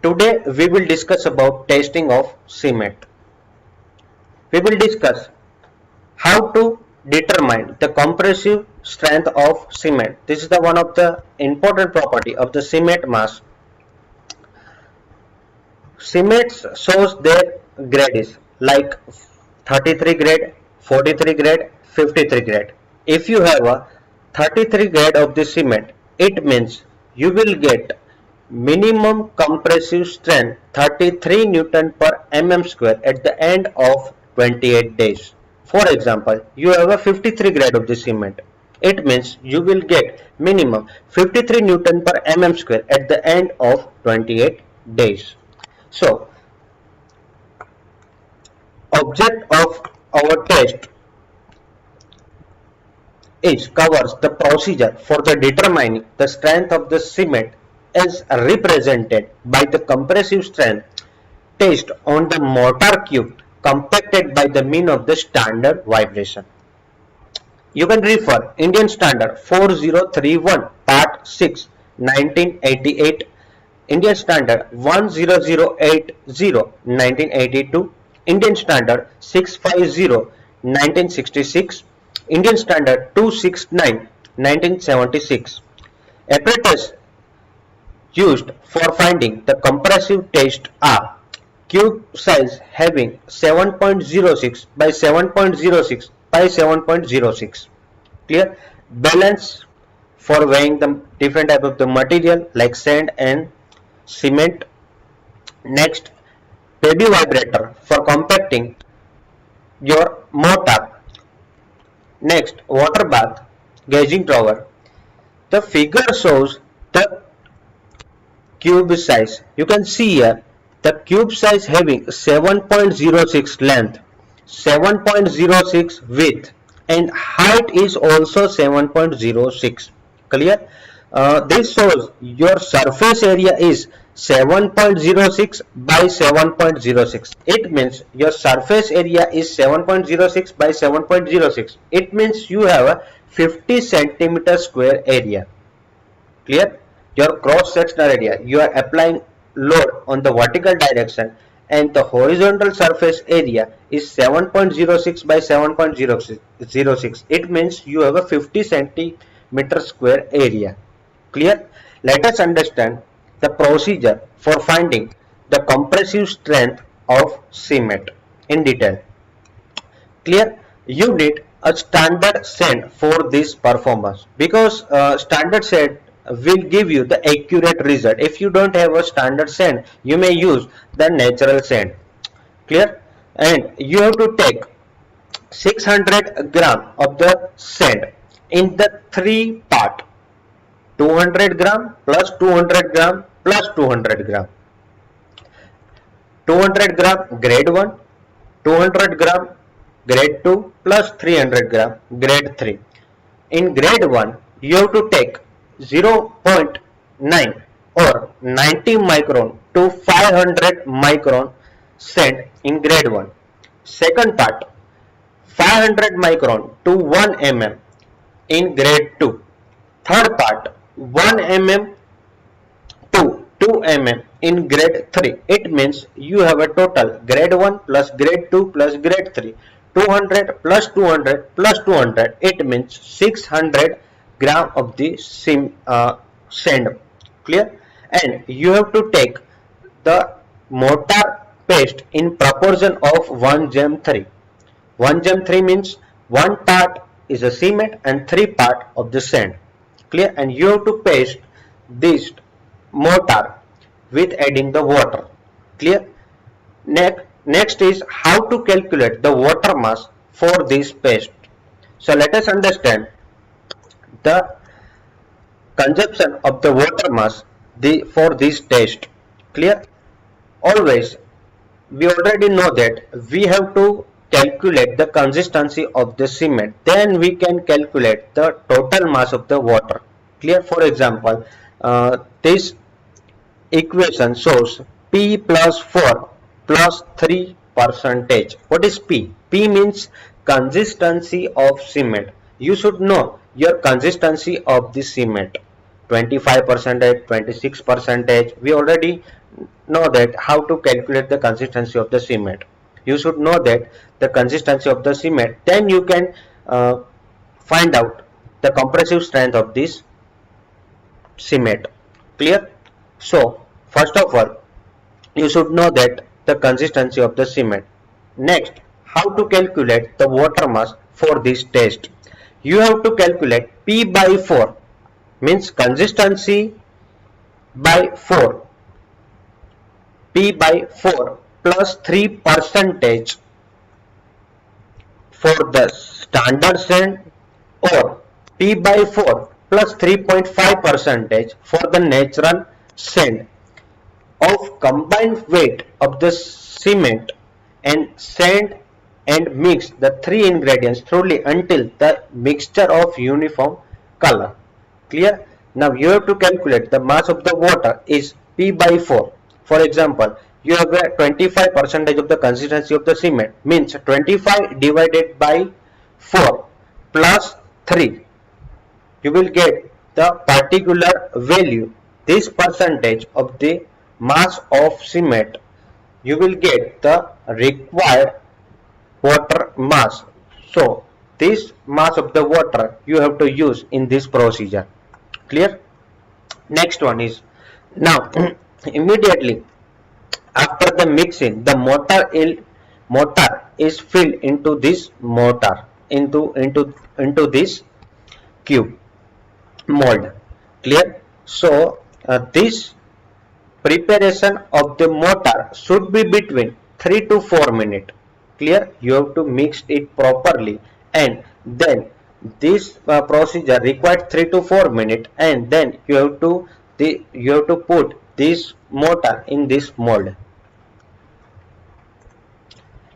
Today we will discuss about testing of cement. We will discuss how to determine the compressive strength of cement. This is the one of the important property of the cement mass. Cement shows their grades like 33 grade, 43 grade, 53 grade. If you have a 33 grade of the cement, it means you will get minimum compressive strength 33 Newton per mm square at the end of 28 days. For example, you have a 53 grade of the cement. It means you will get minimum 53 Newton per mm square at the end of 28 days. So, object of our test is covers the procedure for the determining the strength of the cement is represented by the compressive strength test on the mortar cube compacted by the mean of the standard vibration. You can refer Indian Standard 4031 Part 6 1988, Indian Standard 10080 1982, Indian Standard 650 1966, Indian Standard 269 1976. Apparatus used for finding the compressive test are cube size having 7.06 by 7.06 by 7.06. Clear? Balance for weighing the different type of the material like sand and cement. Next, baby vibrator for compacting your mortar. Next, water bath, gauging tower. The figure shows the cube size. You can see here the cube size having 7.06 length, 7.06 width, and height is also 7.06. Clear? This shows your surface area is 7.06 by 7.06. It means your surface area is 7.06 by 7.06. It means you have a 50 centimeter square area. Clear? Your cross sectional area, you are applying load on the vertical direction, and the horizontal surface area is 7.06 by 7.06. It means you have a 50 centimeter square area. Clear? Let us understand the procedure for finding the compressive strength of cement in detail. Clear? You need a standard sand for this performance, because standard sand will give you the accurate result. If you don't have a standard sand, you may use the natural sand. Clear? And you have to take 600 gram of the sand in the three part: 200 gram plus 200 gram plus 200 gram. 200 gram grade 1, 200 gram grade 2 plus 300 gram grade 3. In grade 1, you have to take 0.9 or 90 micron to 500 micron sand in grade 1. Second part, 500 micron to 1 mm in grade 2. Third part, 1 mm to 2 mm in grade 3. It means you have a total grade 1 plus grade 2 plus grade 3. 200 plus 200 plus 200. It means 600 gram of the sand. Clear? And you have to take the mortar paste in proportion of 1:3. 1:3 means 1 part is a cement and 3 part of the sand. Clear? And you have to paste this mortar with adding the water. Clear? Next is how to calculate the water mass for this paste. So let us understand the consumption of the water mass for this test. Clear? Always we already know that we have to calculate the consistency of the cement, then we can calculate the total mass of the water. Clear? For example, this equation shows P plus 4 plus 3 percentage. What is P? P means consistency of cement. You should know your consistency of the cement. 25 percentage, 26 percentage. We already know that how to calculate the consistency of the cement. You should know that the consistency of the cement, then you can find out the compressive strength of this cement. Clear? So first of all, you should know that the consistency of the cement. Next, how to calculate the water mass for this test. You have to calculate P by 4, means consistency by 4, P by 4 plus 3 percentage for the standard sand, or P by 4 plus 3.5 percentage for the natural sand of combined weight of the cement and sand, and mix the three ingredients thoroughly until the mixture of uniform color. Clear? Now you have to calculate the mass of the water is P by 4. For example, you have a 25 percentage of the consistency of the cement, means 25 divided by 4 plus 3. You will get the particular value, this percentage of the mass of cement. You will get the required water mass. So this mass of the water you have to use in this procedure. Clear? Next one is, now immediately after the mixing, the mortar is filled into this mortar, into this cube mold. Clear? So this preparation of the mortar should be between 3 to 4 minutes. Clear? You have to mix it properly, and then this procedure requires 3 to 4 minutes, and then you have to put this mortar in this mold.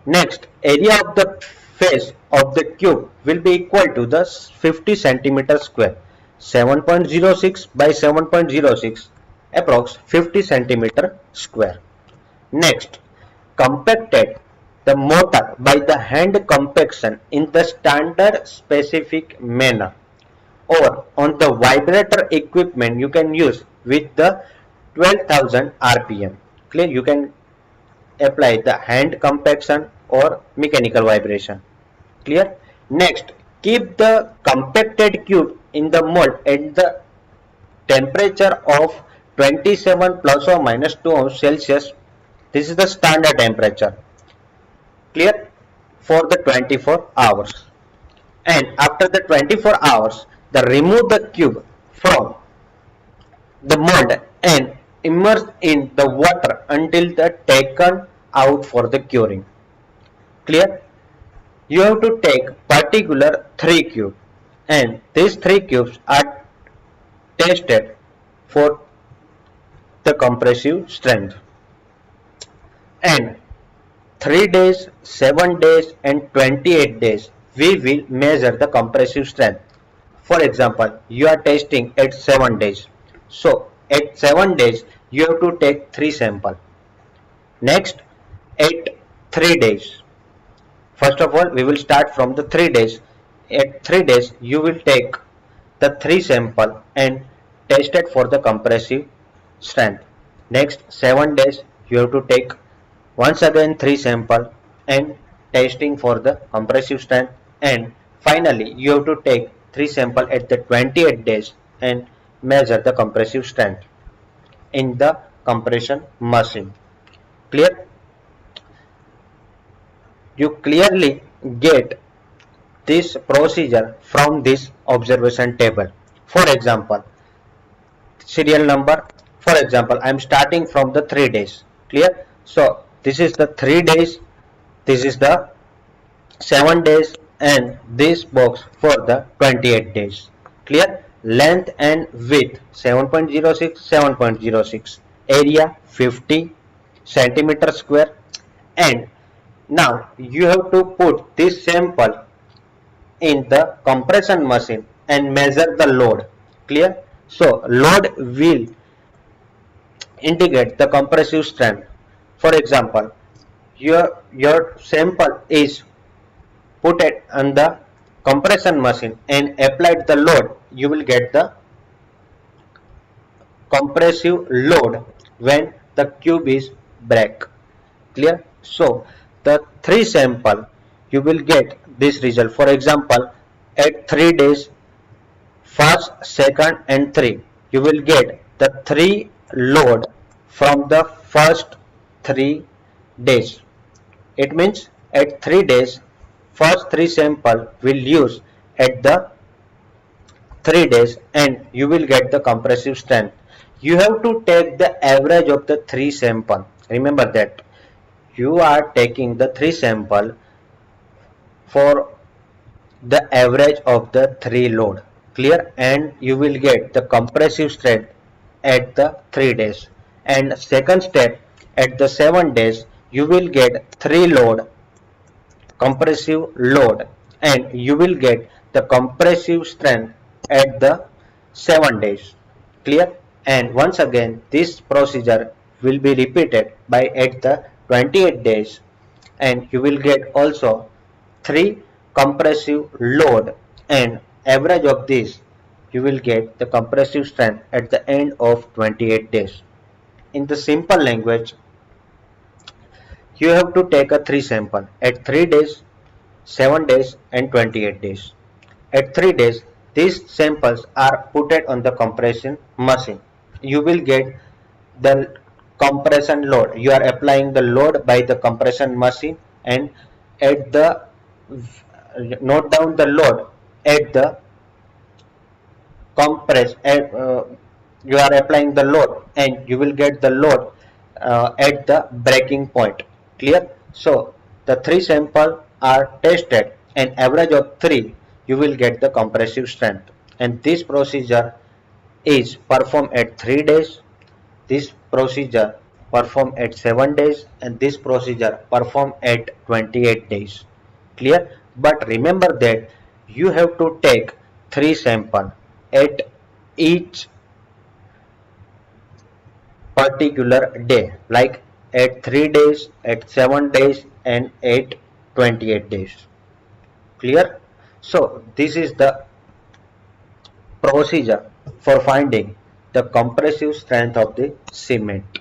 Next, area of the face of the cube will be equal to the 50 centimeter square, 7.06 by 7.06, approx 50 centimeter square. Next, compacted the mortar by the hand compaction in the standard specific manner, or on the vibrator equipment you can use with the 12,000 rpm. Clear? You can apply the hand compaction or mechanical vibration. Clear? Next, keep the compacted cube in the mold at the temperature of 27 plus or minus 2 Celsius. This is the standard temperature. Clear? For the 24 hours. And after the 24 hours, remove the cube from the mold and immerse in the water until the taken out for the curing. Clear? You have to take particular 3 cubes, and these 3 cubes are tested for the compressive strength. And 3 days, 7 days and 28 days we will measure the compressive strength. For example, you are testing at 7 days. So at 7 days you have to take 3 samples. Next, at 3 days. First of all, we will start from the 3 days. At 3 days you will take the 3 samples and test it for the compressive strength. Next 7 days you have to take once again 3 samples and testing for the compressive strength, and finally you have to take 3 samples at the 28 days and measure the compressive strength in the compression machine. Clear? You clearly get this procedure from this observation table. For example, serial number. For example, I am starting from the 3 days. Clear? So this is the 3 days, this is the 7 days, and this box for the 28 days. Clear? Length and width 7.06, 7.06, area 50 centimeter square, and now you have to put this sample in the compression machine and measure the load. Clear? So load will indicate the compressive strength. For example, your sample is put it on the compression machine and applied the load, you will get the compressive load when the cube is break. Clear? So the 3 sample you will get this result. For example, at 3 days, first, second and 3, you will get the 3 load from the first 3 days. It means at 3 days, first 3 sample will use at the 3 days and you will get the compressive strength. You have to take the average of the 3 sample. Remember that you are taking the 3 sample for the average of the 3 load. Clear? And you will get the compressive strength at the 3 days. And second step, at the 7 days you will get 3 load compressive load and you will get the compressive strength at the 7 days. Clear? And once again this procedure will be repeated by at the 28 days and you will get also 3 compressive load and average of this you will get the compressive strength at the end of 28 days. In the simple language, you have to take a 3 sample at 3 days, 7 days and 28 days. At 3 days, these samples are put on the compression machine. You will get the compression load. You are applying the load by the compression machine and at the note down the load at the compress at, you are applying the load and you will get the load at the breaking point. Clear? So the 3 sample are tested and average of 3 you will get the compressive strength and this procedure is performed at 3 days, this procedure performed at 7 days and this procedure performed at 28 days. Clear? But remember that you have to take 3 sample at each particular day, like at 3 days, at 7 days and at 28 days. Clear? So this is the procedure for finding the compressive strength of the cement.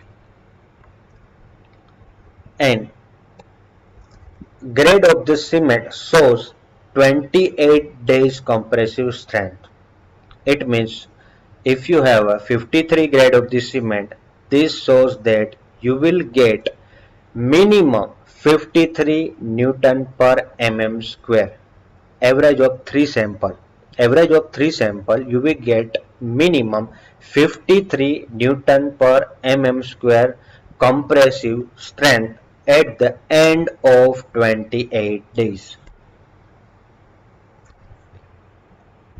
And grade of the cement shows 28 days compressive strength. It means if you have a 53 grade of the cement, this shows that you will get minimum 53 Newton per mm square. Average of 3 sample. Average of 3 sample you will get minimum 53 Newton per mm square compressive strength at the end of 28 days.